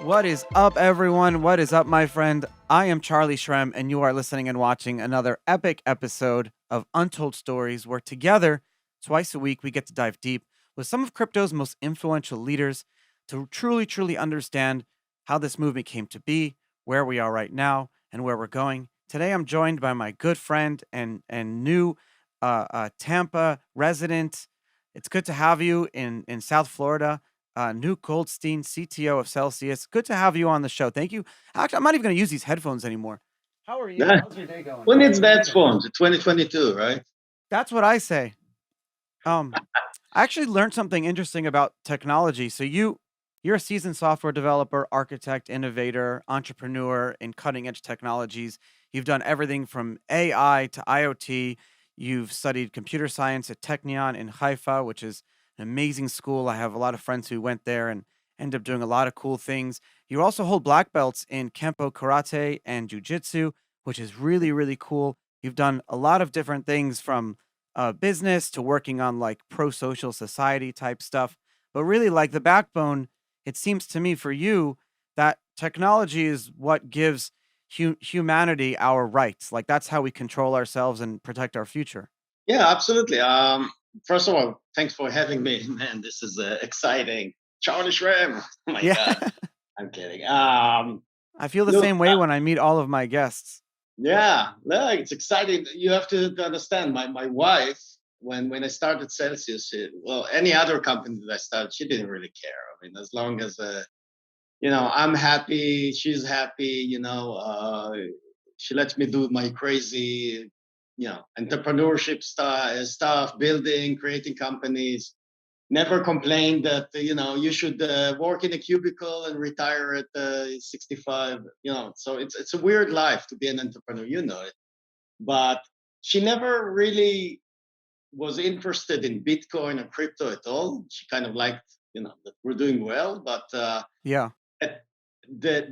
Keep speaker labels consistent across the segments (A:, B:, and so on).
A: What is up, everyone? What is up, my friend? I am Charlie Shrem, and you are listening and watching another epic episode of Untold Stories, where together, twice a week, we get to dive deep with some of crypto's most influential leaders to truly understand how this movement came to be, where we are right now, and where we're going. Today, I'm joined by my good friend and new Tampa resident. It's good to have you in South Florida. Nuke Goldstein, CTO of Celsius. Good to have you on the show. Thank you. Actually, I'm not even going to use these headphones anymore. How are you?
B: Yeah.
A: How's your day going?
B: Who needs that phones? 2022, right?
A: That's what I say. Um, I actually learned something interesting about technology. So you're a seasoned software developer, architect, innovator, entrepreneur in cutting edge technologies. You've done everything from AI to IoT. You've studied computer science at Technion in Haifa, which is an amazing school. I have a lot of friends who went there and end up doing a lot of cool things. You also hold black belts in Kempo karate and jujitsu, which is really cool. You've done a lot of different things from business to working on like pro social society type stuff. But really, like the backbone, it seems to me for you that technology is what gives humanity our rights. Like that's how we control ourselves and protect our future.
B: Yeah, absolutely. First of all, thanks for having me, man. This is exciting. Charlie Shrem. Oh my
A: Yeah.
B: God, I'm kidding.
A: I feel the
B: Look,
A: same way when I meet all of my guests.
B: yeah, no, it's exciting. You have to understand. My wife, when I started Celsius, any other company that I started, she didn't really care. I mean, as long as I'm happy, she's happy. She lets me do my crazy, entrepreneurship stuff, building, creating companies. Never complained that you should work in a cubicle and retire at 65. So it's a weird life to be an entrepreneur. You know it, but she never really was interested in Bitcoin or crypto at all. She kind of liked that we're doing well, but
A: Yeah.
B: at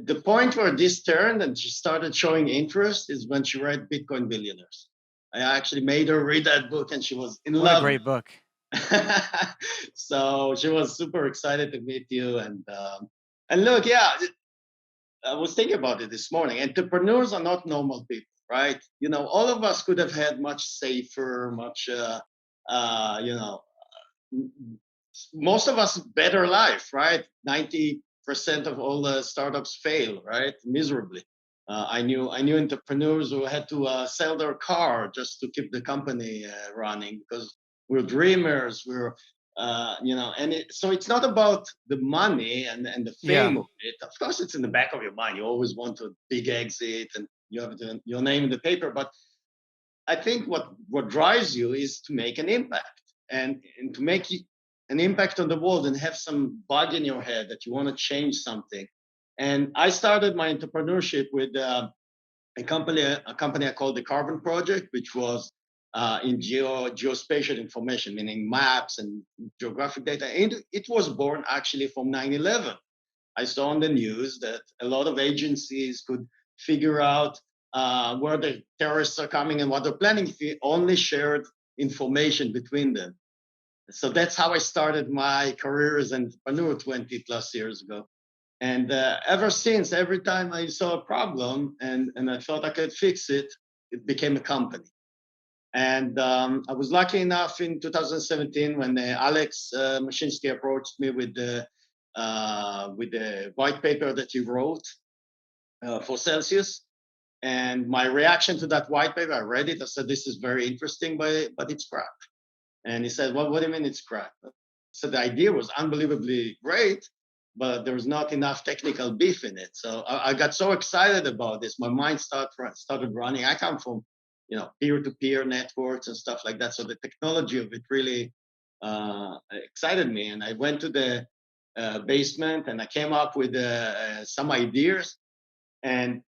B: the point where this turned and she started showing interest is when she read Bitcoin Billionaires. I actually made her read that book, and she was in
A: What a
B: love.
A: great book.
B: So she was super excited to meet you, and look, yeah, I was thinking about it this morning. Entrepreneurs are not normal people, right? All of us could have had much safer, much uh, you know most of us better life, right? 90% of all the startups fail, right? Miserably. I knew entrepreneurs who had to sell their car just to keep the company running because we're dreamers. So it's not about the money and the
A: Yeah.
B: fame of it. Of course, it's in the back of your mind. You always want a big exit and you have your name in the paper. But I think what drives you is to make an impact and to make an impact on the world and have some bug in your head that you want to change something. And I started my entrepreneurship with a company I called the Carbon Project, which was in geospatial information, meaning maps and geographic data. And it was born actually from 9/11. I saw on the news that a lot of agencies could figure out where the terrorists are coming and what they're planning if we only shared information between them. So that's how I started my career as an entrepreneur 20 plus years ago. And ever since, every time I saw a problem and I thought I could fix it, it became a company. And I was lucky enough in 2017 when Alex Mashinsky approached me with the white paper that he wrote for Celsius. And my reaction to that white paper, I read it. I said, "This is very interesting, but it's crap." And he said, "Well, what do you mean it's crap?" So the idea was unbelievably great, but there was not enough technical beef in it. So I got so excited about this, my mind started running. I come from, peer-to-peer networks and stuff like that. So the technology of it really excited me. And I went to the basement and I came up with some ideas. And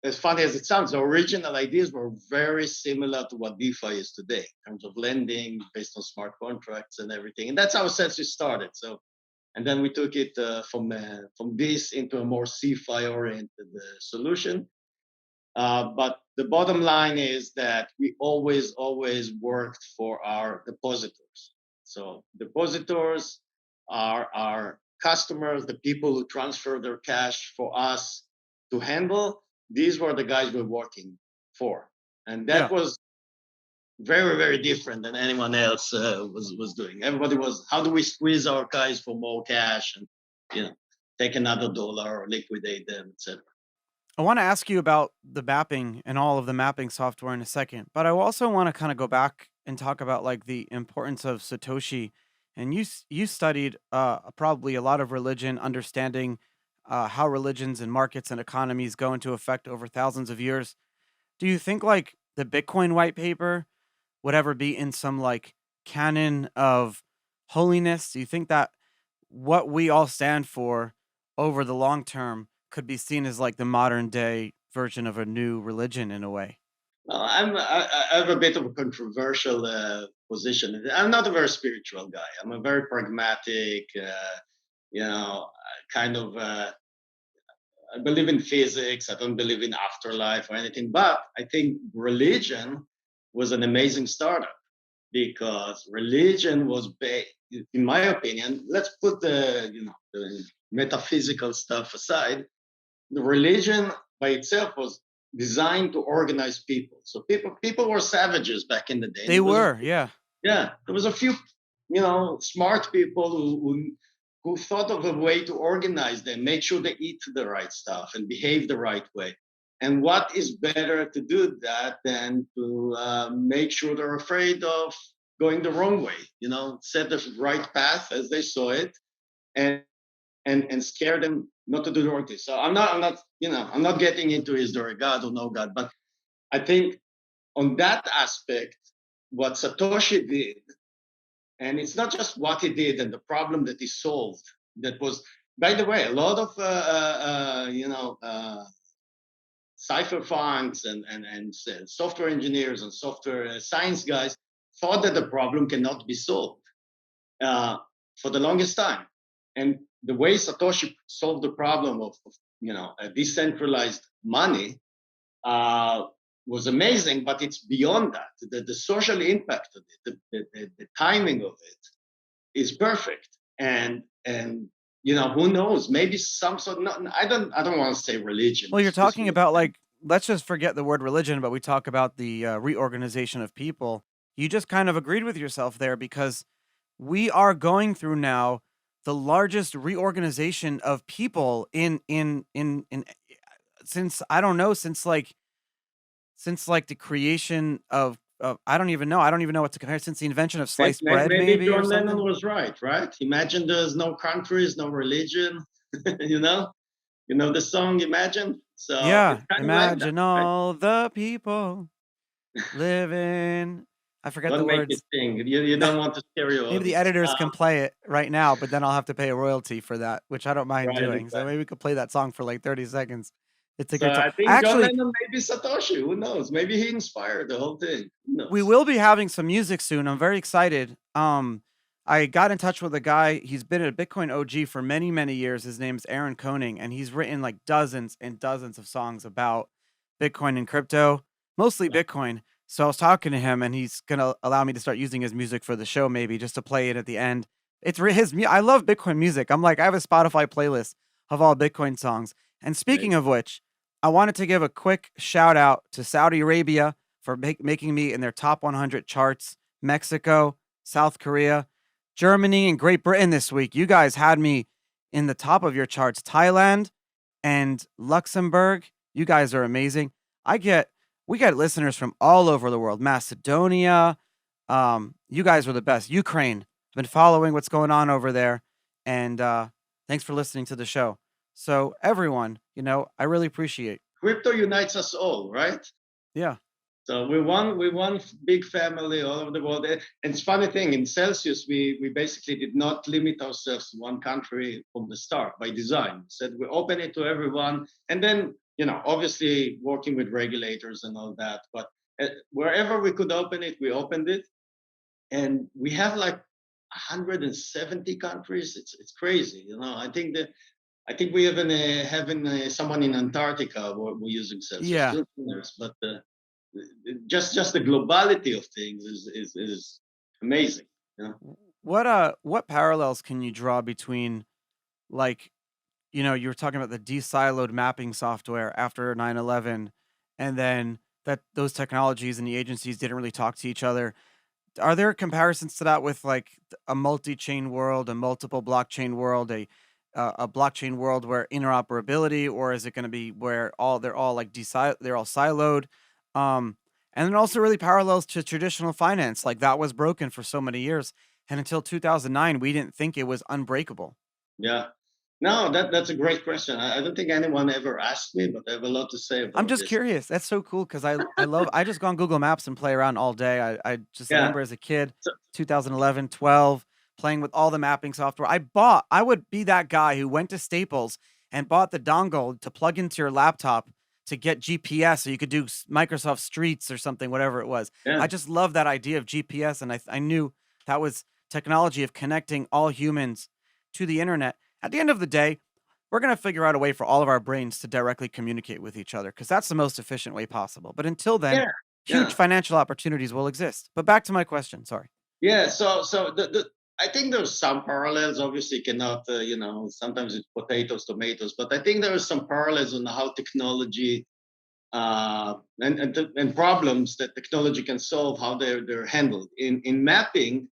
B: as funny as it sounds, the original ideas were very similar to what DeFi is today in terms of lending based on smart contracts and everything. And that's how Celsius started. So, and then we took it from this into a more CeFi oriented solution. But the bottom line is that we always worked for our depositors. So depositors are customers, the people who transfer their cash for us to handle, these were the guys we're working for. And that
A: Yeah.
B: was very, very different than anyone else was doing. Everybody was, how do we squeeze our guys for more cash and, you know, take another dollar or liquidate them, etc.
A: I want to ask you about the mapping and all of the mapping software in a second, but I also want to kind of go back and talk about like the importance of Satoshi. And you studied probably a lot of religion, understanding how religions and markets and economies go into effect over thousands of years. Do you think like the Bitcoin white paper would ever be in some like canon of holiness? Do you think that what we all stand for over the long term could be seen as like the modern day version of a new religion in a way?
B: Well, I have a bit of a controversial position. I'm not a very spiritual guy. I'm a very pragmatic, kind of. I believe in physics. I don't believe in afterlife or anything. But I think religion was an amazing startup because religion was based, in my opinion. Let's put the metaphysical stuff aside. The religion by itself was designed to organize people. So people were savages back in the day. And
A: They
B: there was
A: were, yeah.
B: there was a few smart people who thought of a way to organize them, make sure they eat the right stuff and behave the right way. And what is better to do that than to make sure they're afraid of going the wrong way? Set the right path as they saw it, and and scare them not to do the wrong thing. So I'm not getting into is there a God or no God, but I think on that aspect, what Satoshi did, and it's not just what he did and the problem that he solved. That was, by the way, a lot of cipher funds and software engineers and software science guys thought that the problem cannot be solved uh, for the longest time. And the way Satoshi solved the problem of a decentralized money uh, was amazing, but it's beyond that. The social impact of it, the timing of it is perfect. And who knows? Maybe some sort. No, I don't want to say religion.
A: Well, you're
B: This
A: talking
B: word.
A: about like, let's just forget the word religion, but we talk about the reorganization of people. You just kind of agreed with yourself there because we are going through now the largest reorganization of people in since I don't know since like the creation of I don't even know what to compare since the invention of sliced bread
B: Maybe
A: maybe or
B: John Lennon
A: something.
B: was right. Right? Imagine there's no countries, no religion. you know, the song Imagine. So it's
A: Yeah,
B: kind of like that,
A: imagine
B: right?
A: all the people living. I forget the
B: Don't make it
A: words.
B: sing. You don't want to scare your
A: Maybe the
B: audience.
A: editors can play it right now, but then I'll have to pay a royalty for that, which I don't mind
B: Right,
A: doing. So
B: exactly.
A: maybe we could play that song for like 30 seconds. It's a
B: So
A: great song.
B: I think John
A: Actually,
B: Lennon, maybe Satoshi. Who knows? Maybe he inspired the whole thing. Who
A: we
B: knows?
A: will be having some music soon. I'm very excited. I got in touch with a guy. He's been a Bitcoin OG for many, many years. His name's Aaron Koning, and he's written like dozens and dozens of songs about Bitcoin and crypto, mostly
B: Yeah,
A: Bitcoin. So I was talking to him, and he's gonna allow me to start using his music for the show, maybe just to play it at the end. I love Bitcoin music. I'm like, I have a Spotify playlist of all Bitcoin songs. And speaking
B: amazing.
A: of which, I wanted to give a quick shout out to Saudi Arabia for making me in their top 100 charts, Mexico, South Korea, Germany, and Great Britain this week. You guys had me in the top of your charts. Thailand and Luxembourg, you guys are amazing. I get we get listeners from all over the world. Macedonia, you guys are the best. Ukraine, I've been following what's going on over there, and thanks for listening to the show. So everyone, I really appreciate.
B: Crypto unites us all, right?
A: Yeah,
B: So we one big family all over the world. And it's funny thing in Celsius, we basically did not limit ourselves to one country from the start by design. We said we open it to everyone, and then obviously working with regulators and all that. But wherever we could open it, we opened it, and we have like 170 countries. It's crazy. I think we even having someone in Antarctica. We're using Celsius,
A: yeah.
B: still winners, but just the globality of things is amazing.
A: What parallels can you draw between like, you were talking about the de-siloed mapping software after 9/11, and then that those technologies and the agencies didn't really talk to each other. Are there comparisons to that with like a multi-chain world, a multiple blockchain world, a blockchain world where interoperability, or is it going to be where they're all like they're all siloed? Um, and then also really parallels to traditional finance, like that was broken for so many years, and until 2009, we didn't think it was unbreakable.
B: Yeah. No, that's a great question. I don't think anyone ever asked me, but I have a lot to say
A: I'm
B: about
A: just
B: this.
A: curious. That's so cool because I just go on Google Maps and play around all day. I just
B: Yeah.
A: remember as a kid,
B: So,
A: 2011, 12, playing with all the mapping software. I would be that guy who went to Staples and bought the dongle to plug into your laptop to get GPS so you could do Microsoft Streets or something, whatever it was.
B: yeah.
A: I just love that idea of GPS, and I knew that was technology of connecting all humans to the internet. At the end of the day, we're going to figure out a way for all of our brains to directly communicate with each other because that's the most efficient way possible. But until then,
B: Yeah.
A: huge
B: Yeah.
A: financial opportunities will exist. But back to my question. Sorry.
B: Yeah. So I think there's some parallels. Obviously, cannot sometimes it's potatoes, tomatoes, but I think there are some parallels on how technology and problems that technology can solve, how they're handled. In mapping,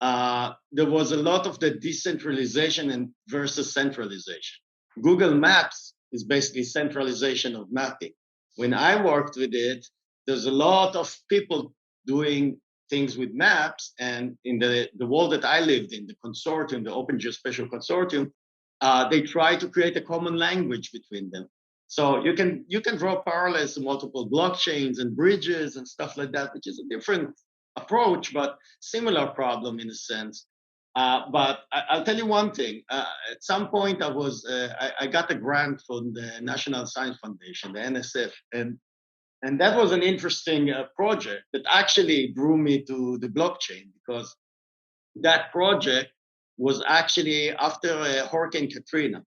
B: there was a lot of the decentralization and versus centralization. Google Maps is basically centralization of mapping. When I worked with it, there's a lot of people doing things with maps, and in the world that I lived in, the consortium, the Open Geospatial Consortium, they try to create a common language between them. So you can draw parallels to multiple blockchains and bridges and stuff like that, which is a different approach, but similar problem in a sense. But I'll tell you one thing. At some point, I got a grant from the National Science Foundation, the NSF, and that was an interesting project that actually drew me to the blockchain because that project was actually after Hurricane Katrina.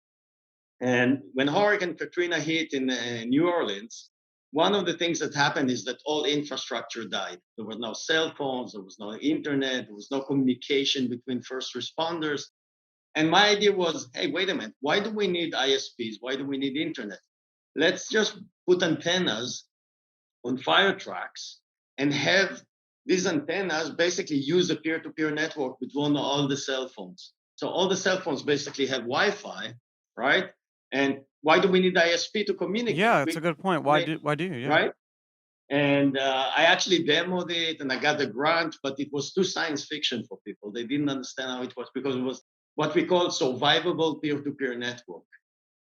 B: And when Hurricane Katrina hit in New Orleans, one of the things that happened is that all infrastructure died. There were no cell phones, there was no internet, there was no communication between first responders. And my idea was, hey, wait a minute, why do we need ISPs? Why do we need internet? Let's just put antennas on fire trucks and have these antennas basically use a peer-to-peer network between all the cell phones. So all the cell phones basically have Wi-Fi, right? And why do we need ISP to communicate?
A: Yeah, it's a good point. Why do you? Yeah.
B: Right? And I actually demoed it and I got the grant, but it was too science fiction for people. They didn't understand how it was because it was what we call survivable peer-to-peer network.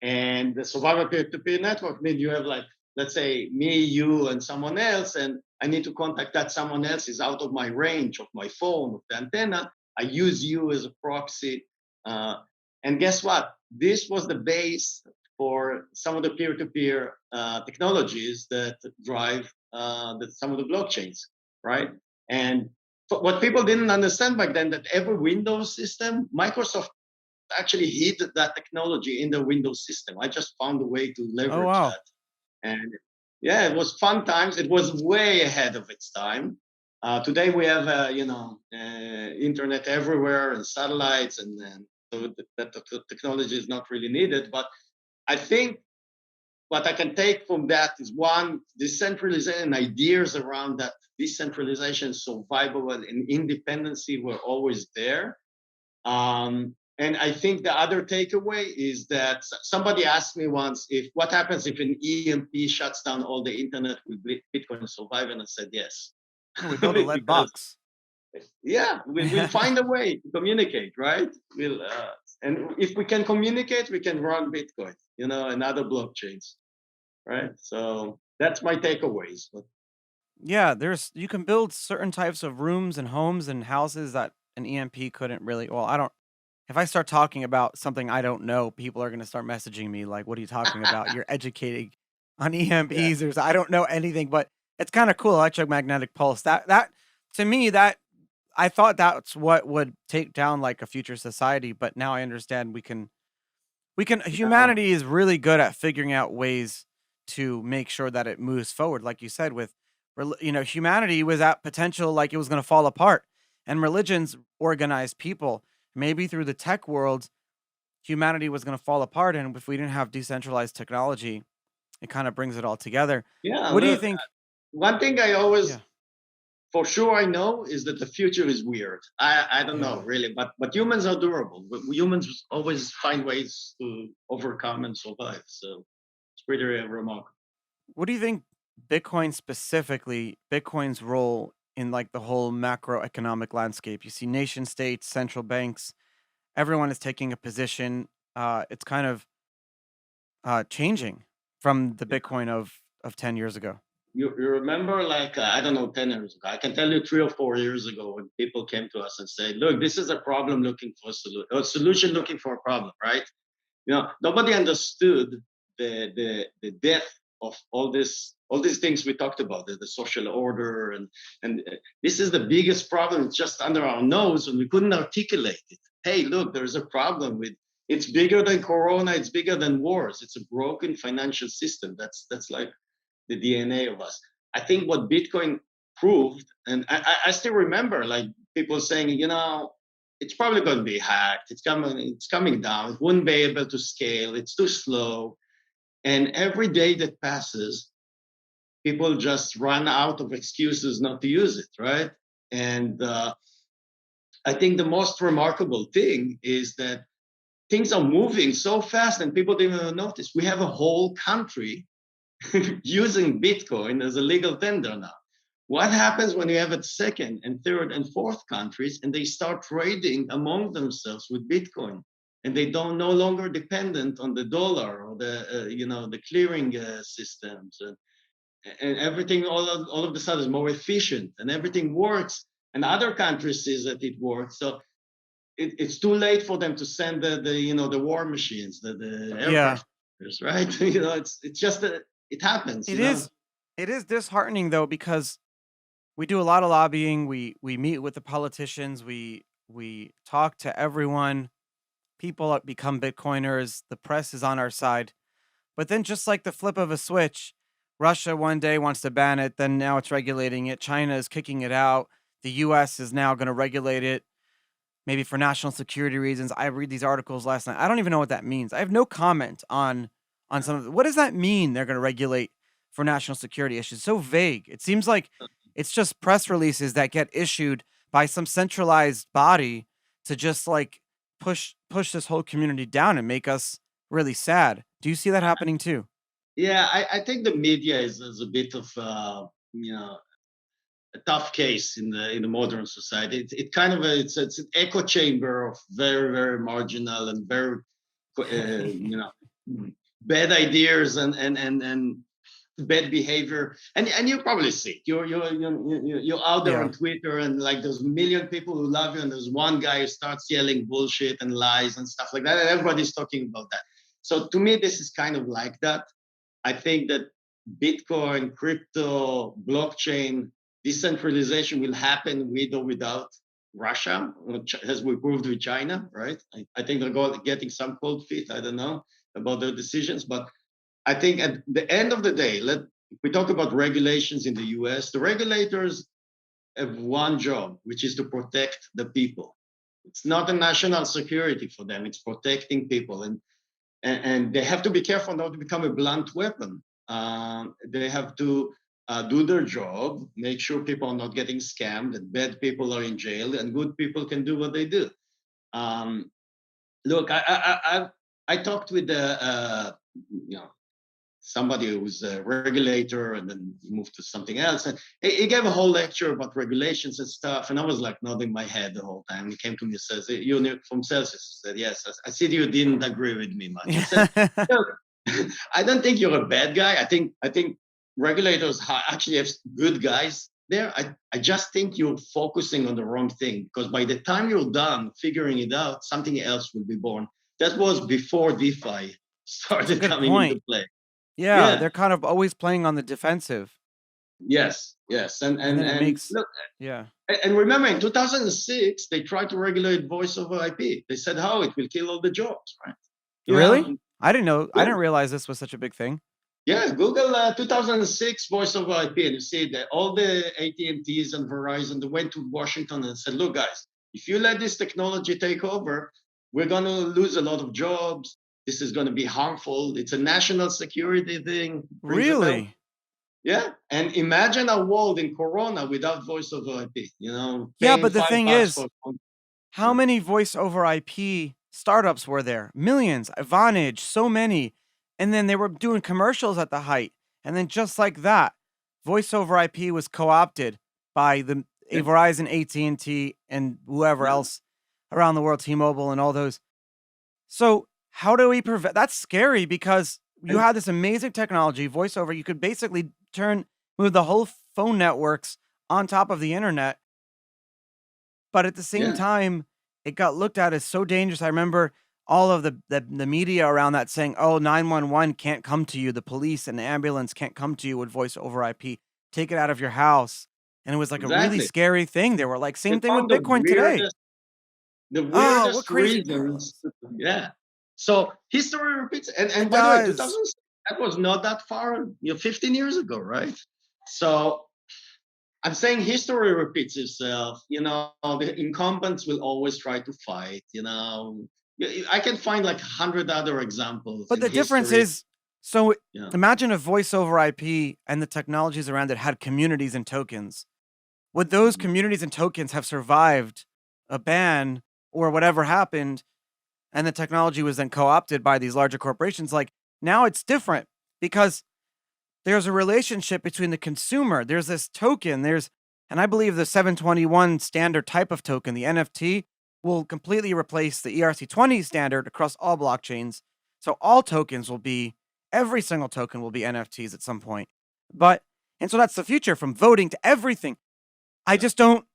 B: And the survivor peer-to-peer network means you have like, let's say me, you, and someone else, and I need to contact that someone else is out of my range of my phone, of the antenna. I use you as a proxy. Uh, and guess what? This was the base for some of the peer-to-peer technologies that drive some of the blockchains, right? And what people didn't understand back then that every Windows system, Microsoft actually hid that technology in the Windows system. I just found a way to
A: Oh
B: leverage
A: wow.
B: that. And yeah, it was fun times. It was way ahead of its time. Today we have, internet everywhere and satellites, and so that technology is not really needed. But I think what I can take from that is one, decentralization ideas around that decentralization, survival, and independency were always there. And I think the other takeaway is that somebody asked me once if what happens if an EMP shuts down all the internet, will Bitcoin survive? And I said yes,
A: We build a lead
B: because
A: box.
B: yeah, we'll find a way to communicate, right? And if we can communicate, we can run Bitcoin, and other blockchains, right? So that's my takeaways. But
A: Yeah, you can build certain types of rooms and homes and houses that an EMP couldn't really. Well, I don't. If I start talking about something I don't know, people are going to start messaging me like, "What are you talking about? You're educating on
B: yeah,
A: EMPs, or I don't know anything." But it's kind of cool. Electromagnetic pulse. That to me, that I thought that's what would take down like a future society. But now I understand we can.
B: no,
A: Humanity is really good at figuring out ways to make sure that it moves forward. Like you said, with humanity was at potential like it was going to fall apart, and religions organized people. Maybe through the tech world, humanity was going to fall apart, and if we didn't have decentralized technology, it kind of brings it all together.
B: Yeah,
A: What do you
B: look,
A: think?
B: one thing I always
A: Yeah,
B: for sure I know is that the future is weird. I don't know
A: yeah.
B: really, but humans are durable. Humans always find ways to overcome and survive. So it's pretty remarkable.
A: What do you think Bitcoin specifically, Bitcoin's role in like the whole macroeconomic landscape? You see nation states, central banks, everyone is taking a position. It's kind of changing from the Bitcoin of 10 years ago.
B: You remember like I don't know 10 years ago. I can tell you 3 or 4 years ago when people came to us and said, "Look, this is a problem looking for a solution looking for a problem," right? Nobody understood the depth of all these things we talked about, the social order, and this is the biggest problem. It's just under our nose, and we couldn't articulate it. Hey, look, there's a problem with. It's bigger than Corona. It's bigger than wars. It's a broken financial system. That's like the DNA of us. I think what Bitcoin proved, and I still remember like people saying, it's probably going to be hacked. It's coming down. It wouldn't be able to scale. It's too slow. And every day that passes, people just run out of excuses not to use it, right? And I think the most remarkable thing is that things are moving so fast and people didn't even notice. We have a whole country using Bitcoin as a legal tender now. What happens when you have it second and third and fourth countries and they start trading among themselves with Bitcoin and they don't no longer dependent on the dollar or the clearing systems and everything all of a sudden is more efficient and everything works and other countries see that it works. So it's too late for them to send the war machines, the
A: Yeah,
B: aircraft, right? It's just that it happens.
A: it is. It is disheartening though because we do a lot of lobbying. We meet with the politicians. We talk to everyone. People become Bitcoiners. The press is on our side. But then, just like the flip of a switch, Russia one day wants to ban it. Then now it's regulating it. China is kicking it out. The U.S. is now going to regulate it, maybe for national security reasons. I read these articles last night. I don't even know what that means. I have no comment on some of it. What does that mean? They're going to regulate for national security issues. So vague. It seems like it's just press releases that get issued by some centralized body to just like push this whole community down and make us really sad. Do you see that happening too?
B: Yeah, I think the media is a bit of a tough case in the modern society. It kind of it's an echo chamber of very very marginal and very bad ideas and bad behavior. And you probably see it. You're out there
A: Yeah.
B: on Twitter and like there's a million people who love you and there's one guy who starts yelling bullshit and lies and stuff like that and everybody's talking about that. So to me this is kind of like that. I think that Bitcoin, crypto, blockchain, decentralization will happen with or without Russia, as we proved with China, right? I think they're getting some cold feet. I don't know about their decisions, but I think at the end of the day, if we talk about regulations in the US, the regulators have one job, which is to protect the people. It's not a national security for them, it's protecting people. And they have to be careful not to become a blunt weapon. They have to do their job, make sure people are not getting scammed, that bad people are in jail, and good people can do what they do. Um, Look, I talked with you know somebody who was a regulator and then he moved to something else. And he gave a whole lecture about regulations and stuff. And I was like nodding my head the whole time. He came to me and says, "You're Nuke from Celsius." I said, "Yes." I said, "You didn't agree with me much." He said, "Look, I don't think you're a bad guy. I think regulators actually have good guys there. I just think you're focusing on the wrong thing because by the time you're done figuring it out, something else will be born." That was before DeFi
A: It's a
B: started
A: good
B: coming into
A: point.
B: play.
A: Yeah,
B: Yeah.
A: they're kind of always playing on the defensive,
B: Yes. Yes. And
A: and
B: and
A: then it
B: and
A: makes
B: look,
A: yeah.
B: and remember, in 2006, they tried to regulate voice over IP. They said, "How it will kill all the jobs." Right? You have
A: Really? I didn't know. I
B: yeah,
A: didn't realize this was such a big thing.
B: yeah. Google 2006 voice over IP, and you see that all the AT&Ts and Verizon they went to Washington and said, "Look, guys, if you let this technology take over." we're going to lose a lot of jobs. This is going to be harmful. It's a national security thing, principle.
A: Really?
B: Yeah. And imagine a world in Corona without voice over IP,
A: Yeah,
B: paying
A: but the thing
B: $5
A: is,
B: for.
A: how many voice over IP startups were there? Millions. Vonage, so many. And then they were doing commercials at the height. And then just like that, voice over IP was co-opted by the
B: Yeah.
A: Verizon, AT&T, and whoever
B: Yeah.
A: else around the world, T-Mobile and all those. So how do we prevent? That's scary because you
B: And
A: had this amazing technology, voice over. You could basically move the whole phone networks on top of the internet, but at the same
B: yeah,
A: time, it got looked at as so dangerous. I remember all of the media around that saying, "Oh, 911 can't come to you. The police and the ambulance can't come to you with voice over IP. Take it out of your house." And it was like a really
B: exactly.
A: scary thing. They were like,
B: They
A: same thing with
B: found
A: Bitcoin today.
B: the
A: Oh, what
B: weirdest
A: crazy
B: reasons.
A: parallels.
B: Yeah. So history repeats. And
A: It
B: by the way,
A: does.
B: 2006, that was not that far, 15 years ago, right? So I'm saying history repeats itself. The incumbents will always try to fight. I can find like 100 other examples
A: But
B: in
A: the difference
B: history.
A: is, so
B: Yeah.
A: imagine if voice over IP and the technologies around it had communities and tokens. Would those
B: Mhm.
A: communities and tokens have survived a ban or whatever happened, and the technology was then co-opted by these larger corporations? Like, now it's different because there's a relationship between the consumer. There's this token. And I believe the 721 standard type of token, the NFT, will completely replace the ERC20 standard across all blockchains. So all tokens will be, every single token will be NFTs at some point. But, and so that's the future, from voting to everything. I
B: Yeah.
A: just don't,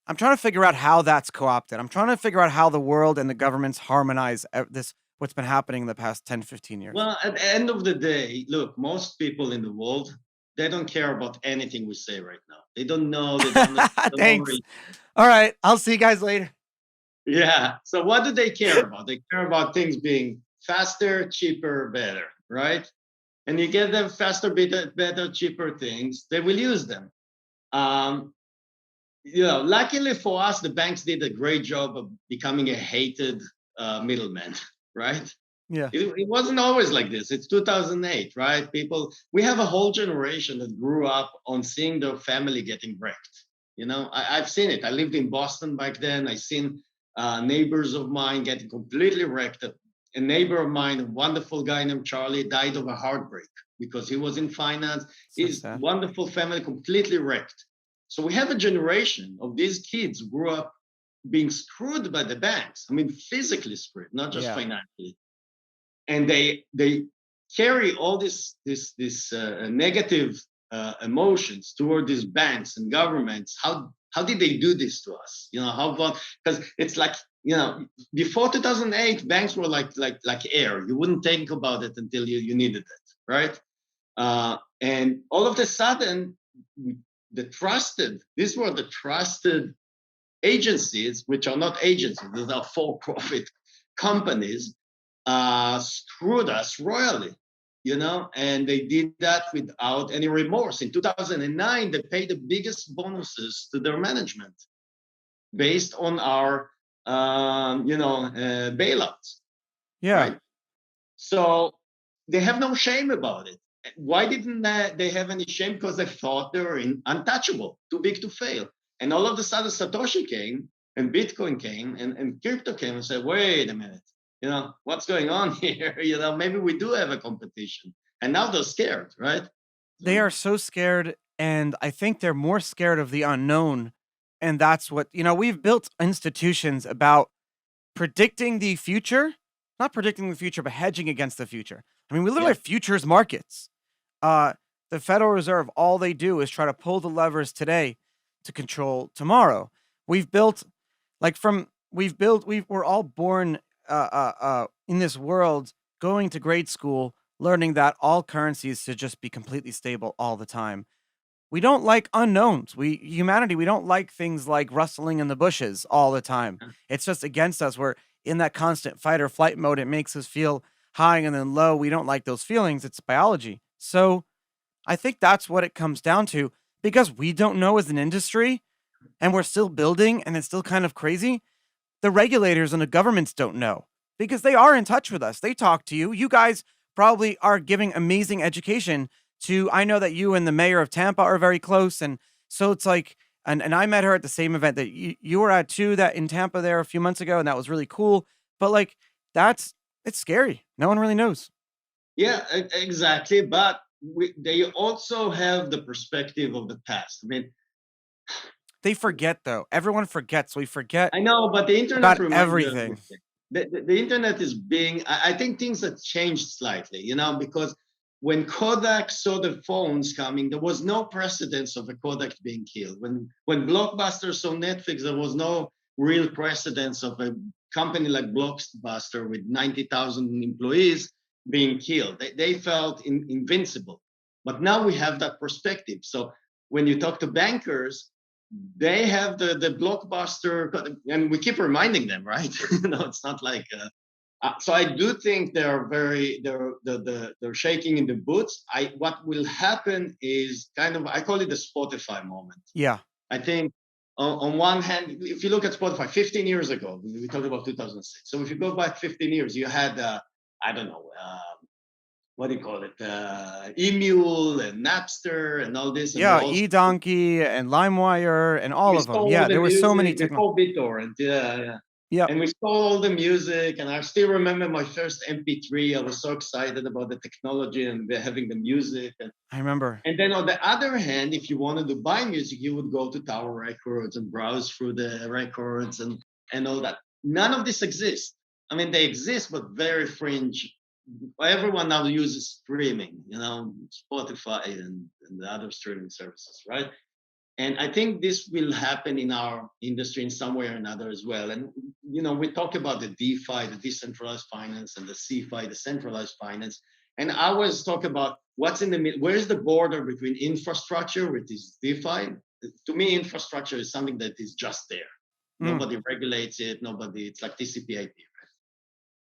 A: I'm trying to figure out how that's co-opted. I'm trying to figure out how the world and the governments harmonize what's been happening in the past 10, 15 years.
B: Well, at the end of the day, look, most people in the world, they don't care about anything we say right now. They don't know, they don't understand the
A: Thanks.
B: lorry.
A: All right. I'll see you guys later.
B: Yeah. So what do they care about? They care about things being faster, cheaper, better, right? And you get them faster, better, cheaper things, they will use them. Um, luckily for us, the banks did a great job of becoming a hated middleman, right?
A: Yeah.
B: It wasn't always like this. It's 2008, right? We have a whole generation that grew up on seeing their family getting wrecked. I've seen it. I lived in Boston back then. I seen neighbors of mine getting completely wrecked. A neighbor of mine, a wonderful guy named Charlie, died of a heartbreak because he was in finance.
A: So
B: His
A: sad.
B: wonderful family completely wrecked. So we have a generation of these kids who grew up being screwed by the banks. I mean, physically screwed, not just
A: Yeah.
B: financially. And they carry all this negative emotions toward these banks and governments. How did they do this to us? How about, because it's like, before 2008, banks were like air. You wouldn't think about it until you needed it, right? And all of a sudden, these were the trusted agencies, which are not agencies, these are for-profit companies, screwed us royally, and they did that without any remorse. In 2009, they paid the biggest bonuses to their management based on our, bailouts,
A: Yeah.
B: right? So they have no shame about it. Why didn't they have any shame? Because they thought they were untouchable, too big to fail. And all of a sudden, Satoshi came and Bitcoin came and crypto came and said, wait a minute, what's going on here? Maybe we do have a competition. And now they're scared, right?
A: They
B: So,
A: are so scared. And I think they're more scared of the unknown. And that's what, we've built institutions about predicting the future, not predicting the future, but hedging against the future. I mean, we literally
B: yeah.
A: have futures markets. Uh, the Federal Reserve, all they do is try to pull the levers today to control tomorrow. We've built, we're all born in this world, going to grade school, learning that all currencies should just be completely stable all the time. We don't like unknowns. We don't like things like rustling in the bushes all the time. It's just against us. We're in that constant fight or flight mode. It makes us feel high and then low. We don't like those feelings. It's biology. So I think that's what it comes down to, because we don't know as an industry and we're still building and it's still kind of crazy. The regulators and the governments don't know. because they are in touch with us. They talk to you. You guys probably are giving amazing education to, I know that you and the mayor of Tampa are very close. And so it's like, and I met her at the same event that you were at too, that in Tampa there a few months ago. And that was really cool. But like, it's scary. No one really knows.
B: Yeah, exactly. But they also have the perspective of the past. I mean,
A: They forget though. Everyone forgets. We forget
B: I know, but the internet
A: about
B: reminds you
A: everything.
B: everything. The internet is being, I think things have changed slightly, because when Kodak saw the phones coming, there was no precedence of a Kodak being killed. When Blockbuster saw Netflix, there was no real precedence of a company like Blockbuster with 90,000 employees being killed. They felt invincible. But now we have that perspective. So when you talk to bankers, they have the blockbuster, and we keep reminding them, right? It's not like. So I do think they're shaking in the boots. What will happen is kind of, I call it the Spotify moment.
A: Yeah.
B: I think on one hand, if you look at Spotify 15 years ago, we talked about 2006. So if you go back 15 years, you had I don't know. What do you call it? Emule and Napster and all this, and we
A: Yeah,
B: all
A: eDonkey and LimeWire and all
B: we
A: of them.
B: stole all
A: Yeah,
B: the
A: there were so many
B: music
A: techno.
B: before BitTorrent. Yeah.
A: Yep,
B: And we stole all the music. And I still remember my first MP3. I was so excited about the technology and having the music.
A: I remember.
B: And then on the other hand, if you wanted to buy music, you would go to Tower Records and browse through the records and all that. None of this exists. I mean, they exist, but very fringe. Everyone now uses streaming, Spotify and the other streaming services, right? And I think this will happen in our industry in some way or another as well. And we talk about the DeFi, the decentralized finance, and the CeFi, the centralized finance. And I always talk about what's in the middle. Where's the border between infrastructure, which is DeFi? To me, infrastructure is something that is just there. Nobody regulates it. It's like TCP/IP.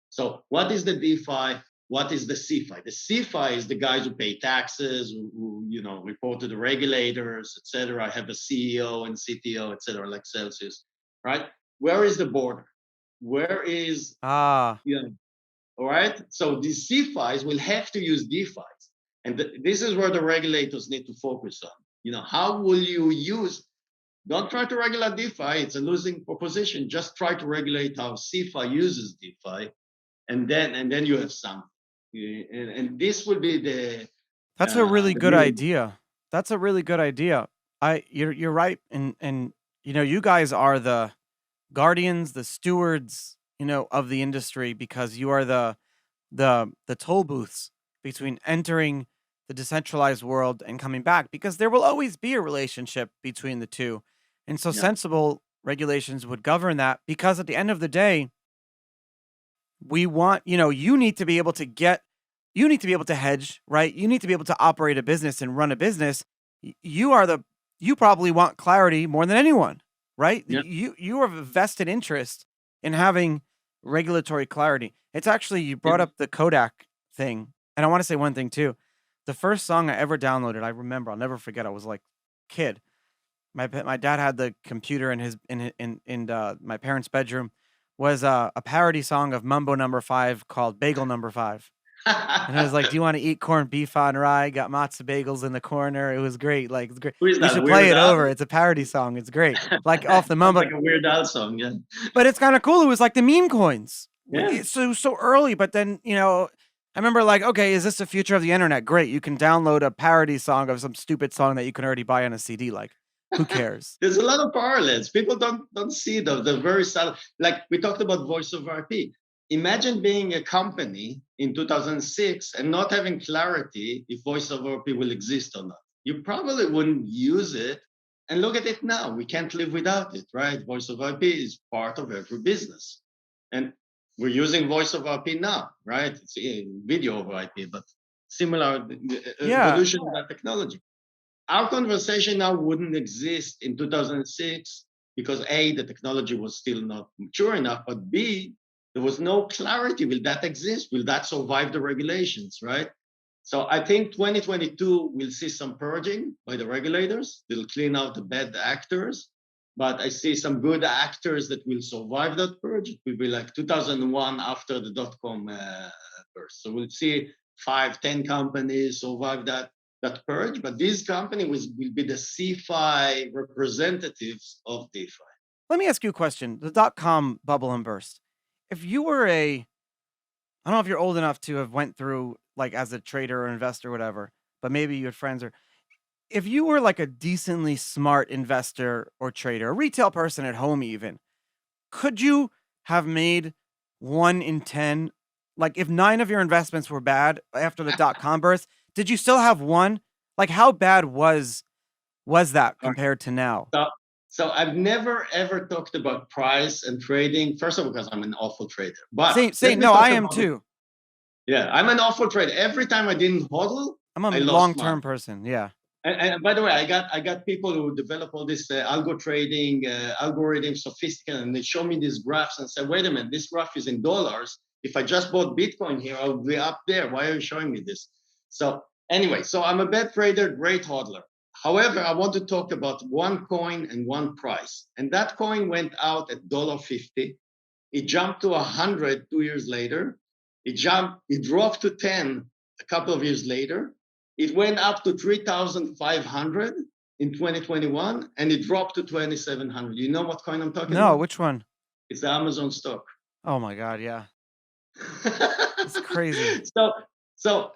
B: So what is the DeFi? What is the CeFi? The CeFi is the guys who pay taxes, who report to the regulators, etc. Have a CEO and CTO, etc. Like Celsius, right? Where is the border? Where is
A: Ah,
B: all right? So these CeFis will have to use DeFis, and this is where the regulators need to focus on. How will you use? Don't try to regulate DeFi; it's a losing proposition. Just try to regulate how CeFi uses DeFi, and then you have some. And this will be
A: that's a really
B: the
A: good
B: real.
A: idea. That's a really good idea. You're right, and you guys are the guardians, the stewards, of the industry because you are the toll booths between entering the decentralized world and coming back because there will always be a relationship between the two. And so
B: Yeah,
A: sensible regulations would govern that because at the end of the day, we want, you need to be able to you need to be able to hedge, right? You need to be able to operate a business and run a business. You probably want clarity more than anyone, right?
B: yeah.
A: You have a vested interest in having regulatory clarity. It's actually, you brought
B: Yeah.
A: up the Kodak thing. And I want to say one thing too. The first song I ever downloaded, I remember, I'll never forget. I was like kid. My dad had the computer in his in my parents' bedroom was a parody song of Mumbo Number Five called Bagel Number Five, and it was like, "Do you want to eat corned beef on rye? Got matzo bagels in the corner." It was great, like it's great.
B: Who is
A: You
B: that?
A: should play
B: Weird
A: it
B: Al?
A: over. It's a parody song. It's great, like off the
B: Sounds
A: Mumbo,
B: like a Weird Al song. Yeah,
A: but it's kind of cool. It was like the meme coins.
B: yeah.
A: It's so early, but then I remember like, okay, is this the future of the internet? Great, you can download a parody song of some stupid song that you can already buy on a CD. Like, who cares?
B: There's a lot of parallels. People don't see the very subtle. Like we talked about voice over IP. Imagine being a company in 2006 and not having clarity if voice over IP will exist or not. You probably wouldn't use it. And look at it now. We can't live without it, right? Voice over IP is part of every business. And we're using voice over IP now, right? It's video over IP, but similar
A: Yeah,
B: evolution of that technology. Our conversation now wouldn't exist in 2006 because A, the technology was still not mature enough, but B, there was no clarity. Will that exist? Will that survive the regulations, right? So I think 2022 will see some purging by the regulators. They'll clean out the bad actors. but I see some good actors that will survive that purge. It will be like 2001 after the dot-com burst. So we'll see 5, 10 companies survive that purge, but these companies will be the CeFi representatives of DeFi.
A: Let me ask you a question. The dot-com bubble and burst. If you were I don't know if you're old enough to have went through like as a trader or investor or whatever, but maybe you had friends or if you were like a decently smart investor or trader, a retail person at home even, could you have made 1 in 10? Like if 9 of your investments were bad after the dot-com burst, did you still have 1? Like how bad was that compared to now?
B: So, so I've never ever talked about price and trading. First of all, because I'm an awful trader. But let
A: Same.
B: me
A: No,
B: talk
A: I am
B: about it.
A: too.
B: Yeah, I'm an awful trader. Every time I didn't hodl,
A: I'm a
B: I lost money.
A: long-term person. Yeah.
B: And by the way, I got people who develop all this algo trading, algorithm sophisticated, and they show me these graphs and say, wait a minute, this graph is in dollars. If I just bought Bitcoin here, I'll be up there. Why are you showing me this? So anyway, so I'm a bad trader, great hodler. However, I want to talk about one coin and one price. And that coin went out at $1.50. It jumped to 100 2 years later. It dropped to 10 a couple of years later. It went up to 3,500 in 2021, and it dropped to 2,700. You know what coin I'm talking
A: No,
B: about?
A: which one?
B: It's the Amazon stock.
A: Oh my God, yeah. It's crazy.
B: so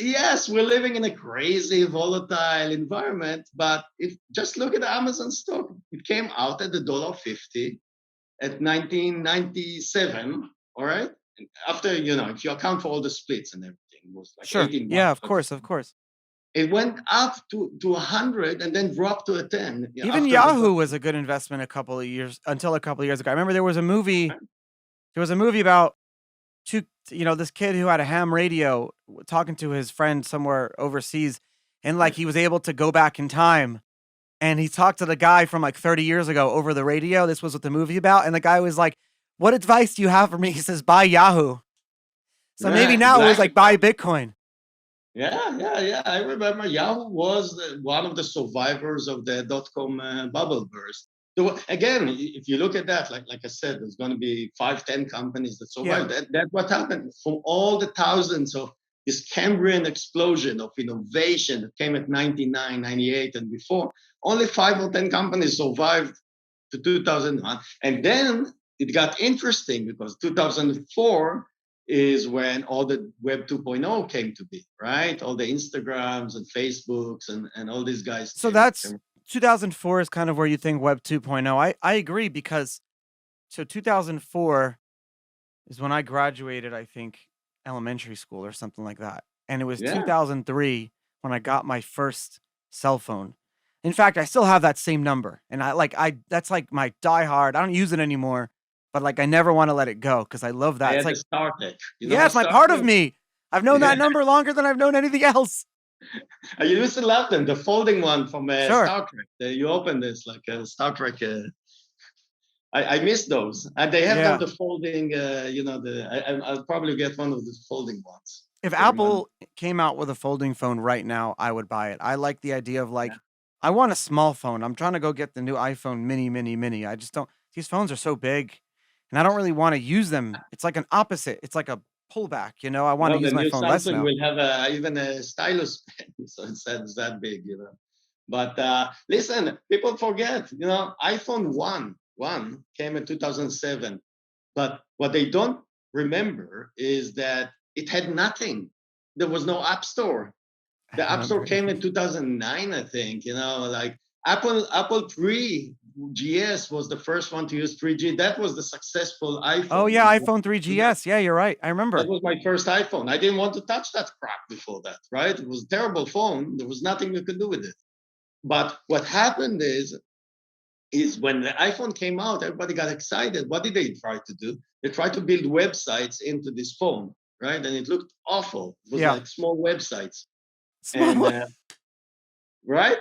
B: yes, we're living in a crazy, volatile environment, but if just look at the Amazon stock, it came out at the $1.50 at 1997. All right, and after if you account for all the splits and everything, it was like
A: Sure.
B: 18
A: Yeah,
B: bucks.
A: of course, of course.
B: It went up to 100 and then dropped to a 10
A: Even
B: after the
A: Yahoo was a good investment until a couple of years ago. I remember there was a movie about this kid who had a ham radio talking to his friend somewhere overseas and like he was able to go back in time and he talked to the guy from like 30 years ago over the radio. This was what the movie about. And the guy was like, "What advice do you have for me?" He says, "Buy Yahoo." So maybe
B: Yeah,
A: now it was
B: exactly.
A: like buy Bitcoin.
B: Yeah. I remember Yahoo was one of the survivors of the dot-com bubble burst. So again, if you look at that, like I said, there's going to be 5, 10 companies that survive.
A: Yeah.
B: That's what happened from all the thousands of this Cambrian explosion of innovation that came at 99, 98, and before. Only 5 or 10 companies survived to 2001, and then it got interesting because 2004 is when all the Web 2.0 came to be, right? All the Instagrams and Facebooks and all these guys
A: So
B: came.
A: that's 2004 is kind of where you think Web 2.0. I agree because 2004 is when I graduated, I think, elementary school or something like that. And it was
B: Yeah,
A: 2003 when I got my first cell phone. In fact, I still have that same number. And that's like my diehard. I don't use it anymore, but like I never want to let it go because I love
B: I
A: that. It's
B: had the
A: like,
B: Star Tech. You know
A: yeah,
B: the
A: it's my
B: Star
A: part of
B: Trek?
A: me. I've known
B: Yeah,
A: that number longer than I've known anything else.
B: I used to love them. The folding one from
A: Sure.
B: Star Trek. You open this like a Star Trek. I miss those, and they have now
A: Yeah.
B: the folding. I'll probably get one of the folding ones.
A: If
B: They remind me.
A: Apple came out with a folding phone right now, I would buy it. I like the idea of
B: Yeah.
A: like, I want a small phone. I'm trying to go get the new iPhone mini. I just don't, these phones are so big and I don't really want to use them. It's like an opposite. It's like a pullback, I want to
B: No, the
A: use my
B: new
A: phone less
B: Samsung
A: now.
B: will have even a stylus pen, so it's that big, you know. But listen, people forget, iPhone one came in 2007, but what they don't remember is that it had nothing. There was no App Store.
A: I
B: The App Store
A: remember.
B: came in 2009, I think. Like Apple 3GS was the first one to use 3G. That was the successful
A: Oh
B: iPhone.
A: yeah, iPhone 3GS. Yeah, you're right. I
B: That
A: remember.
B: was my first iPhone. I didn't want to touch that crap before that, right? It was a terrible phone. There was nothing you could do with it. But what happened is when the iPhone came out, everybody got excited. What did they try to do? They tried to build websites into this phone, right? And it looked awful. It was
A: Yeah.
B: like small websites. And
A: Small.
B: right?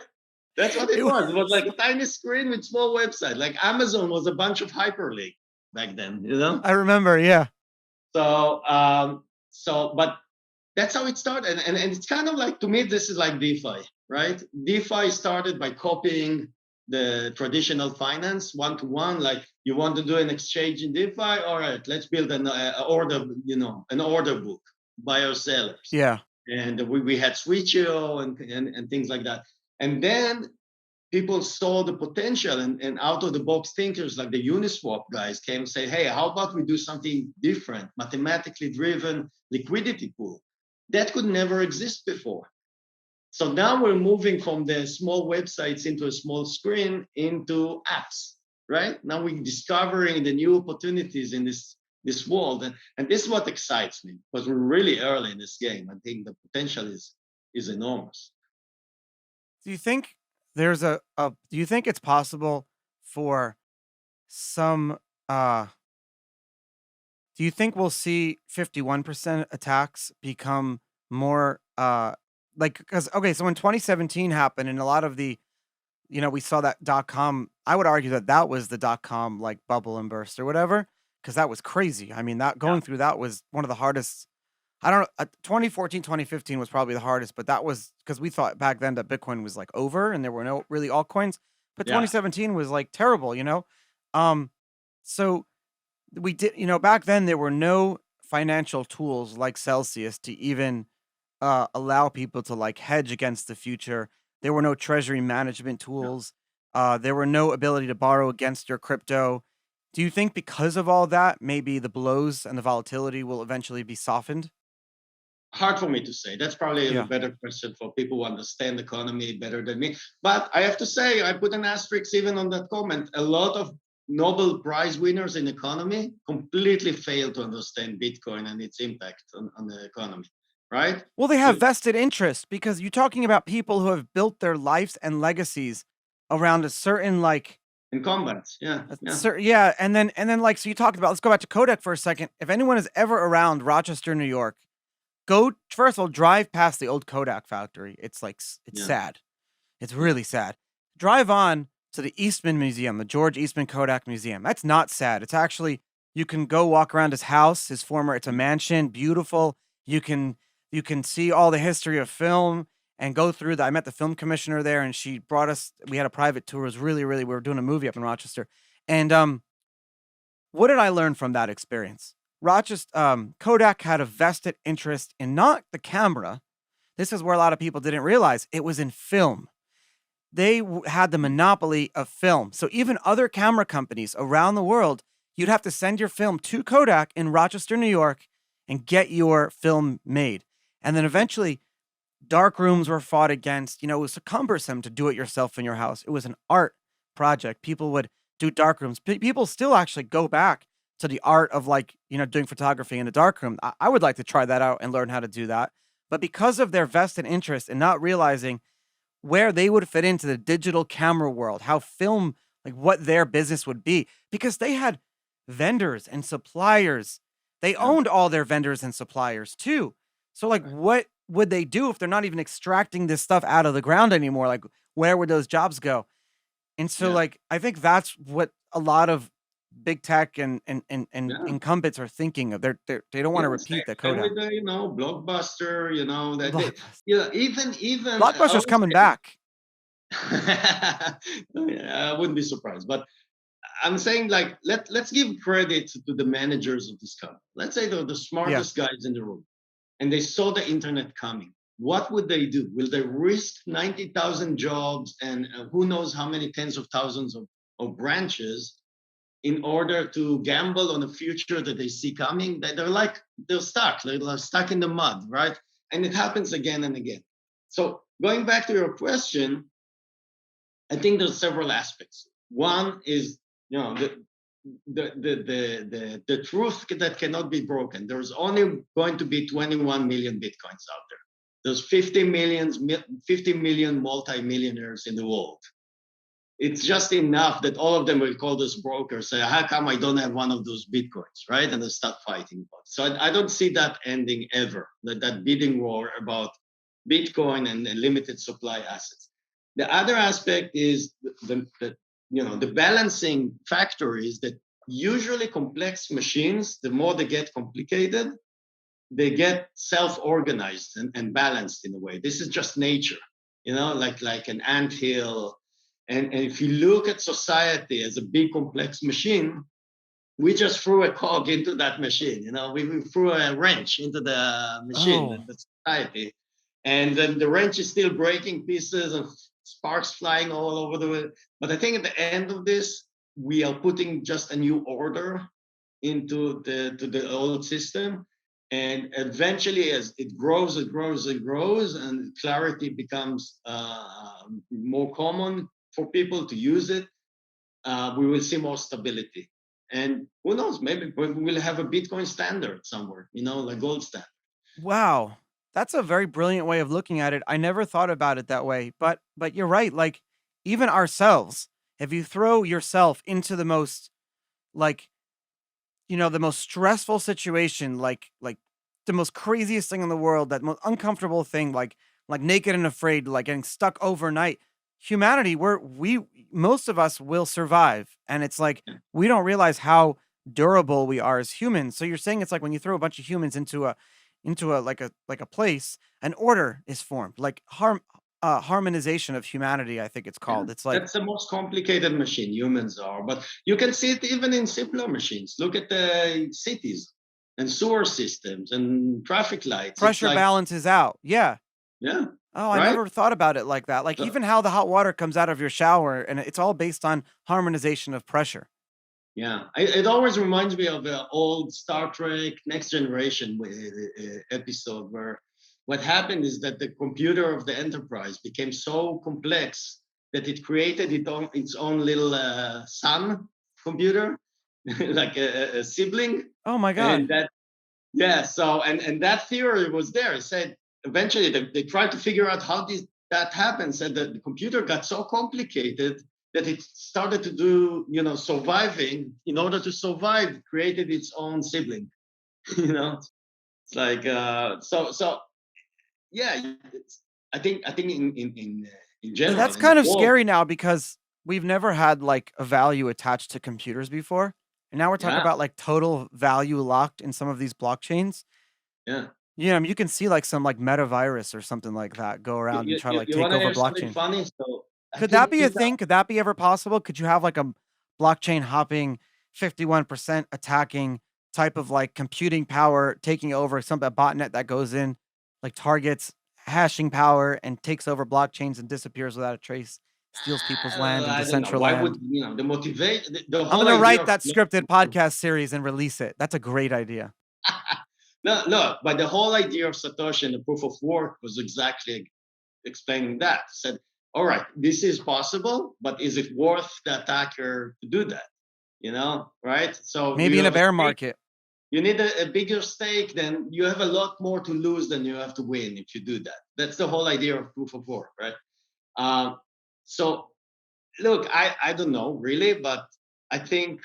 B: That's what it
A: It
B: was. It was
A: was.
B: like a tiny screen with small website. Like Amazon was a bunch of hyperlink back then, you know?
A: I remember. Yeah.
B: So but that's how it started. And it's kind of like, to me, this is like DeFi, right? DeFi started by copying the traditional finance one-to-one, like you want to do an exchange in DeFi, all right, let's build an order, an order book, buyers, sellers.
A: Yeah.
B: And we had Switch.io and things like that. And then people saw the potential, and out of the box thinkers like the Uniswap guys came and say, hey, how about we do something different, mathematically driven liquidity pool? That could never exist before. So now we're moving from the small websites into a small screen into apps, right? Now we're discovering the new opportunities in this world. And this is what excites me, because we're really early in this game. I think the potential is enormous.
A: Do you think there's do you think it's possible for some do you think we'll see 51% attacks become more like, cuz okay, so when 2017 happened and a lot of the, we saw that dot-com, I would argue that that was the dot-com like bubble and burst or whatever, cuz that was crazy. I mean, that
B: Yeah,
A: going through that was one of the hardest. I don't know, 2014, 2015 was probably the hardest, but that was because we thought back then that Bitcoin was like over and there were no really altcoins. But
B: yeah.
A: 2017 was like terrible. Um, so we did, back then there were no financial tools like Celsius to even allow people to like hedge against the future. There were no treasury management
B: Yeah.
A: tools. There were no ability to borrow against your crypto. Do you think because of all that, maybe the blows and the volatility will eventually be softened?
B: Hard for me to say. That's probably a
A: Yeah.
B: better question for people who understand the economy better than me. But I have to say, I put an asterisk even on that comment. A lot of Nobel Prize winners in economy completely fail to understand Bitcoin and its impact on the economy, right?
A: Well, they
B: So
A: have vested interest because you're talking about people who have built their lives and legacies around a certain like
B: incumbents, yeah, yeah,
A: yeah, and then like so you talked about, let's go back to Kodak for a second. If anyone is ever around Rochester, New York, go first of all drive past the old Kodak factory. It's like it's
B: yeah,
A: sad. It's
B: yeah,
A: really sad. Drive on to the Eastman Museum, the George Eastman Kodak Museum. That's not sad. It's actually, you can go walk around his house, it's a mansion, beautiful. You can you can see all the history of film and go through the I met the film commissioner there and she brought us, we had a private tour. It was really, really, we were doing a movie up in Rochester. And what did I learn from that experience? Rochester Kodak had a vested interest in not the camera. This is where a lot of people didn't realize it was in film. They had the monopoly of film. So even other camera companies around the world, you'd have to send your film to Kodak in Rochester, New York, and get your film made. And then
B: yeah,
A: eventually, dark rooms were fought against. It was cumbersome to do it yourself in your house. It was an art project. People would do dark rooms. People still actually go back to the art of like, doing photography in a dark room. I would like to try that out and learn how to do that. But because of their vested interest in not realizing where they would fit into the digital camera world, how film, like what their business would be, because they had vendors and suppliers. They
B: yeah.
A: owned all their vendors and suppliers too. So, like,
B: Right.
A: what would they do if they're not even extracting this stuff out of the ground anymore? Like, where would those jobs go? And so,
B: Yeah,
A: like, I think that's what a lot of big tech and
B: yeah.
A: incumbents are thinking of. They don't want to
B: Yeah,
A: repeat the
B: same
A: Kodak.
B: with the Blockbuster. That they,
A: Blockbuster.
B: even I
A: Blockbuster's
B: would
A: coming
B: say,
A: back.
B: yeah, I wouldn't be surprised. But I'm saying, like, let's give credit to the managers of this company. Let's say the
A: Yeah.
B: smartest guys in the room, and they saw the internet coming. What would they do? Will they risk 90,000 jobs and who knows how many tens of thousands of branches in order to gamble on a future that they see coming? They're stuck. They're like stuck in the mud, right? And it happens again and again. So going back to your question, I think there's several aspects. One is, the truth that cannot be broken. There's only going to be 21 million bitcoins out there. There's 50 million multimillionaires in the world. It's just enough that all of them will call this broker, say, how come I don't have one of those bitcoins, right? And they start fighting about it. So I don't see that ending ever, that bidding war about Bitcoin and limited supply assets. The other aspect is the balancing factor is that usually complex machines, the more they get complicated, they get self-organized and balanced in a way. This is just nature, like an anthill. And if you look at society as a big complex machine, we just threw a cog into that machine. We threw a wrench into the machine,
A: Oh,
B: the society, and then the wrench is still breaking pieces and sparks flying all over the world. But I think at the end of this, we are putting just a new order into the old system, and eventually, as it grows, and clarity becomes more common for people to use it, we will see more stability. And who knows, maybe we'll have a Bitcoin standard somewhere, like gold standard.
A: wow. That's a very brilliant way of looking at it. I never thought about it that way. But you're right. Like even ourselves, if you throw yourself into the most like the most stressful situation, like the most craziest thing in the world, that most uncomfortable thing, like naked and afraid, like getting stuck overnight. Humanity, we most of us will survive, and it's like
B: Yeah.
A: we don't realize how durable we are as humans. So you're saying it's like when you throw a bunch of humans into a like a place, an order is formed, like harmonization of humanity. I think it's
B: Yeah,
A: called. It's like
B: that's the most complicated machine humans are, but you can see it even in simpler machines. Look at the cities and sewer systems and traffic lights. It's
A: pressure
B: like,
A: balances out. Yeah.
B: yeah,
A: Oh, I
B: right.
A: never thought about it like that. Like
B: So,
A: even how the hot water comes out of your shower, and it's all based on harmonization of pressure.
B: yeah, it always reminds me of the old Star Trek Next Generation episode where what happened is that the computer of the Enterprise became so complex that it created its own little son computer, like a sibling,
A: Oh my
B: and
A: god.
B: that yeah. So and that theory was there. It said eventually they tried to figure out how that happens, and the computer got so complicated that it started to do surviving. In order to survive, it created its own sibling. It's like so yeah. I think in general
A: That's
B: in the
A: kind of
B: world.
A: scary now because we've never had like a value attached to computers before. And now we're talking
B: Yeah,
A: about like total value locked in some of these blockchains.
B: yeah.
A: You can see like some like metavirus or something like that go
B: You,
A: around and
B: you,
A: try to
B: you
A: like
B: you
A: take
B: want to
A: over
B: hear something
A: blockchain.
B: funny? So I
A: Could that
B: think
A: be a
B: 2000.
A: thing? Could that be ever possible? Could you have like a blockchain hopping 51% attacking type of like computing power taking over some a botnet that goes in, like targets hashing power and takes over blockchains and disappears without a trace, steals people's land and
B: I don't know. Why would
A: Decentraland?
B: the motivate the
A: I'm
B: whole
A: gonna
B: idea
A: write
B: of
A: that scripted podcast series and release it. That's a great idea.
B: no, no, but the whole idea of Satoshi and the proof of work was exactly explaining that. Said, all right, this is possible, but is it worth the attacker to do that? Right? So
A: Maybe
B: you
A: in a
B: have a
A: bear
B: stake.
A: market.
B: You need a bigger stake, then you have a lot more to lose than you have to win if you do that. That's the whole idea of proof of work, right? Um, so look, I don't know really, but I think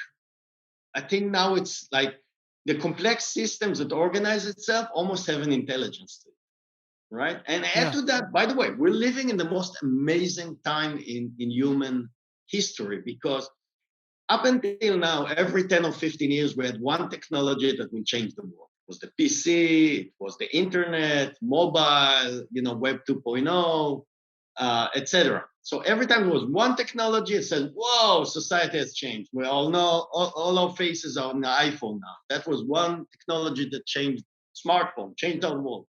B: I think now it's like the complex systems that organize itself almost have an intelligence to it, right? And add
A: Yeah.
B: to that, by the way, we're living in the most amazing time in human history because up until now, every 10 or 15 years, we had one technology that will change the world. It was the PC, it was the internet, mobile, Web 2.0, etc. So every time there was one technology, it said, whoa, society has changed. We all know all our faces are on the iPhone now. That was one technology that changed smartphone, changed our world.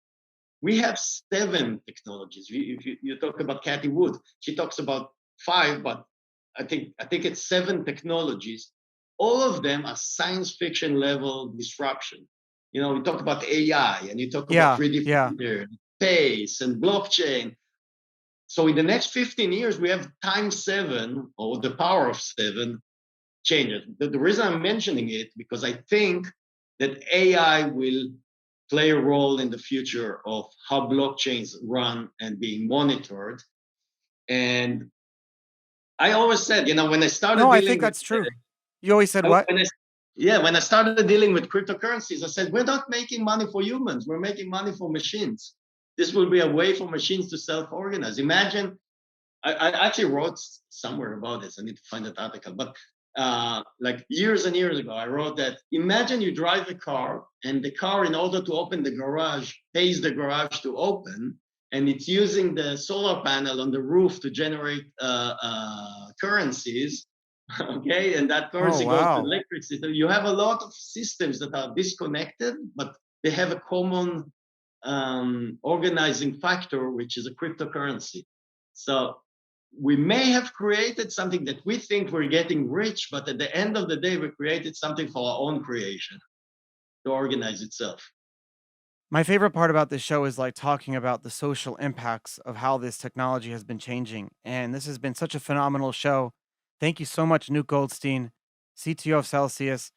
B: We have seven technologies. If you talk about Cathy Wood, she talks about five, but I think it's seven technologies. All of them are science fiction level disruption. We talk about AI and you talk about
A: Yeah.
B: 3D
A: Yeah.
B: printer, space, and blockchain. So in the next 15 years, we have times seven or the power of seven changes. The reason I'm mentioning it because I think that AI will play a role in the future of how blockchains run and being monitored. And I always said, when I started
A: No, I
B: dealing
A: think
B: with
A: that's true. You always said
B: when
A: what?
B: I, yeah, when I started dealing with cryptocurrencies, I said we're not making money for humans, we're making money for machines. This will be a way for machines to self-organize. Imagine I actually wrote somewhere about this. I need to find that article. But like years and years ago, I wrote that imagine you drive a car and the car, in order to open the garage, pays the garage to open. and it's using the solar panel on the roof to generate currencies. Okay, and that
A: Oh,
B: currency goes to
A: wow.
B: electricity. So you have a lot of systems that are disconnected, but they have a common organizing factor, which is a cryptocurrency. So we may have created something that we think we're getting rich, but at the end of the day, we created something for our own creation to organize itself.
A: My favorite part about this show is like talking about the social impacts of how this technology has been changing. And this has been such a phenomenal show. Thank you so much, Nuke Goldstein, CTO of Celsius.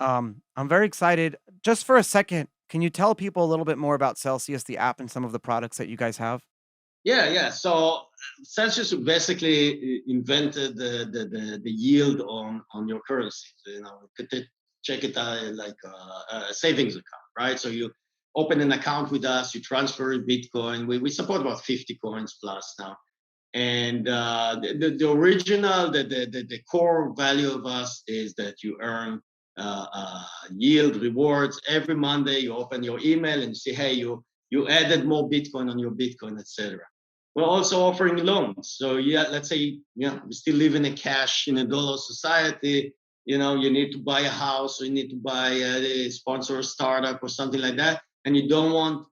A: I'm very excited. Just for a second, can you tell people a little bit more about Celsius, the app, and some of the products that you guys have?
B: Yeah, yeah. So Celsius basically invented the yield on your currency. So, you could check it out like a savings account, right? So you open an account with us, you transfer in Bitcoin. We support about 50 coins plus now. And the original, the core value of us is that you earn yield rewards every Monday. You open your email and you say, hey, you added more Bitcoin on your Bitcoin, etc. We're also offering loans. So yeah, let's say we still live in a cash in a dollar society. You need to buy a house, or you need to buy sponsor a startup or something like that, and you don't want,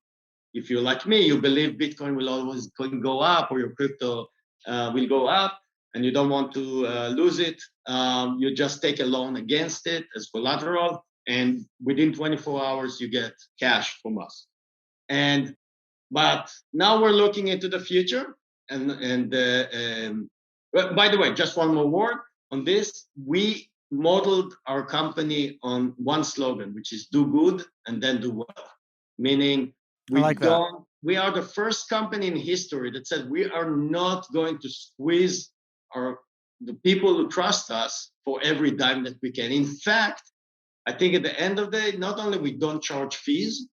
B: if you're like me, you believe Bitcoin will always go up, or your crypto will go up, and you don't want to lose it. You just take a loan against it as collateral, and within 24 hours you get cash from us. And but now we're looking into the future, and by the way, just one more word on this. We modeled our company on one slogan, which is do good and then do well, meaning
A: I like that.
B: we are the first company in history that said we are not going to squeeze our the people who trust us for every dime that we can. In fact, I think at the end of the day, not only we don't charge fees,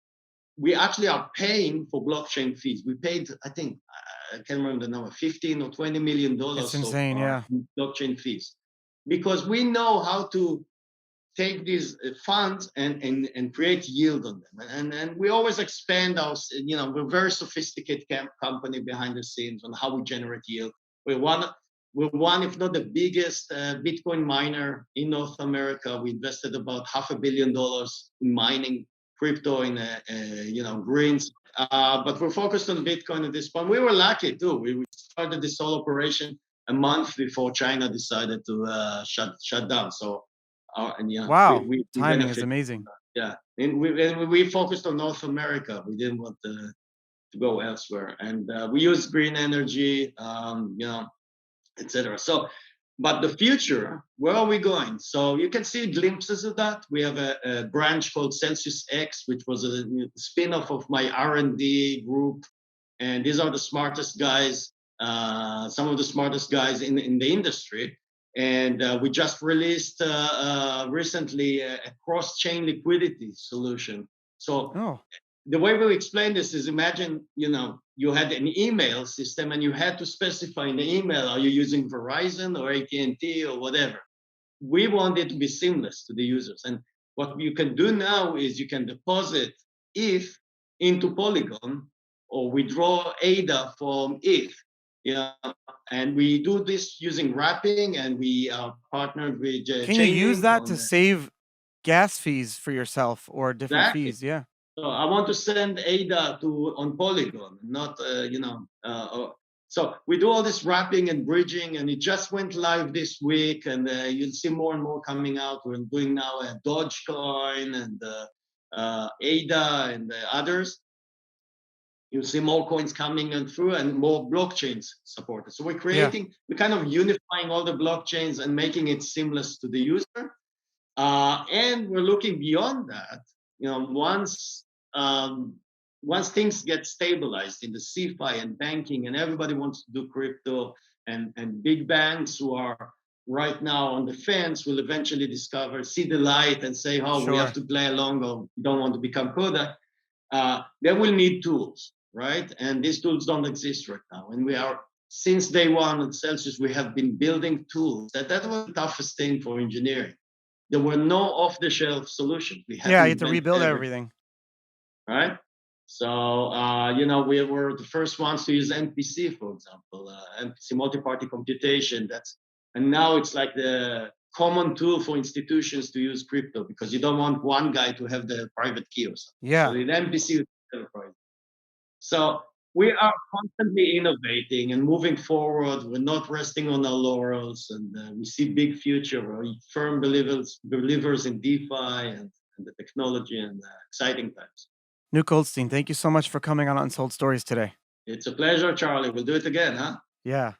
B: we actually are paying for blockchain fees. We paid, I think, I can't remember the number, 15 or 20 million
A: It's
B: dollars so
A: insane.
B: far
A: Yeah.
B: in blockchain fees, because we know how to take these funds and create yield on them. And we always expand our, we're a very sophisticated company behind the scenes on how we generate yield. We're one, we're one, if not the biggest Bitcoin miner in North America. We invested about $500 million in mining crypto in, greens. But we're focused on Bitcoin at this point. We were lucky too. We started this whole operation a month before China decided to shut down. So and
A: Wow.
B: we
A: Timing is
B: benefit.
A: amazing.
B: Yeah, and we focused on North America. We didn't want to go elsewhere, and we use green energy, etc. So, but the future, where are we going? So you can see glimpses of that. We have a branch called Celsius X, which was a spin-off of my R&D group, and these are the smartest guys, some of the smartest guys in the industry. And we just released recently a cross-chain liquidity solution. So
A: Oh,
B: the way we explain this is, imagine you had an email system and you had to specify in the email, are you using Verizon or AT&T or whatever. We want it to be seamless to the users, and what you can do now is you can deposit ETH into Polygon or withdraw ADA from ETH. Yeah, and we do this using wrapping, and we are partnered with
A: can you use
B: Chainlink
A: that
B: on
A: to save gas fees for yourself or different
B: that.
A: fees? Yeah.
B: So I want to send ADA to on Polygon, not so we do all this wrapping and bridging, and it just went live this week, and you'll see more and more coming out. We're doing now a Dogecoin and ADA and others. You'll see more coins coming and through, and more blockchains supported. So
A: Yeah.
B: we're kind of unifying all the blockchains and making it seamless to the user. And we're looking beyond that. Once once things get stabilized in the CeFi and banking, and everybody wants to do crypto, and big banks who are right now on the fence will eventually see the light and say, oh, we have
A: Sure.
B: to play along, or we don't want to become Kodak. They will need tools, right? And these tools don't exist right now. And we are, since day one at Celsius, we have been building tools. That was the toughest thing for engineering. There were no off-the-shelf solutions. We had
A: Yeah,
B: to
A: you have to
B: invent
A: rebuild
B: everything,
A: everything.
B: right? So, we were the first ones to use MPC, for example, MPC multi-party computation. And now it's like the common tool for institutions to use crypto because you don't want one guy to have the private key or something. So
A: Yeah.
B: in MPC, you have a private. So we are constantly innovating and moving forward. We're not resting on our laurels, and we see big future. We're firm believers in DeFi and the technology and exciting times.
A: Nuke Goldstein, thank you so much for coming on Untold Stories today.
B: It's a pleasure, Charlie. We'll do it again, huh?
A: Yeah.